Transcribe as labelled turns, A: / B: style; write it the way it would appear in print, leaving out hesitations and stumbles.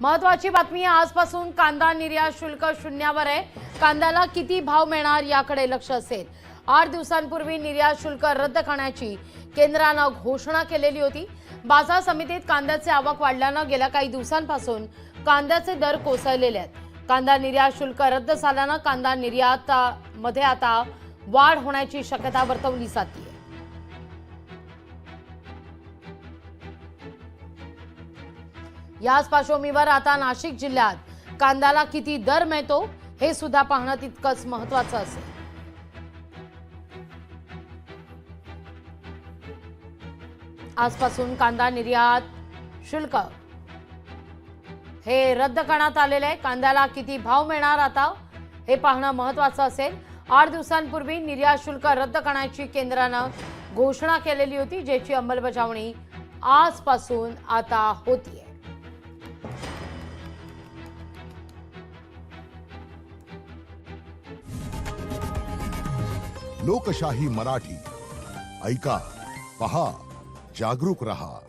A: महत्वाची बातमी आहे, आजपासून कांदा निर्यात शुल्क शून्यावर आहे। कांद्याला किती भाव मिळणार याकडे लक्ष असेल। 8 दिवसांपूर्वी निर्यात शुल्क रद्द करण्याची केंद्राने घोषणा केलेली होती। बाजार समितीत कांद्याचे आवक वाढल्याने गेल्या काही दिवसांपासून कांद्याचे दर कोसळलेले आहेत। कांदा निर्यात शुल्क रद्द झाल्याने कांदा निर्यातामध्ये आता वाढ होण्याची शक्यता वर्तवली जाते। याच पार्श्वभूमीवर आता नाशिक जिल्ह्यात कांद्याला किती दर मिळतो हे सुद्धा पाहणं तितकंच महत्त्वाचं असेल। आजपासून कांदा निर्यात शुल्क हे रद्द करण्यात आलेले आहे। कांद्याला किती भाव मिळणार आता हे पाहणं महत्त्वाचं असेल। 8 दिवसांपूर्वी निर्यात शुल्क रद्द करण्याची केंद्राने घोषणा केलेली होती, ज्याची अंमलबजावणी आजपासून आता होतीये।
B: लोकशाही मराठी ऐका, पहा, जागरूक रहा।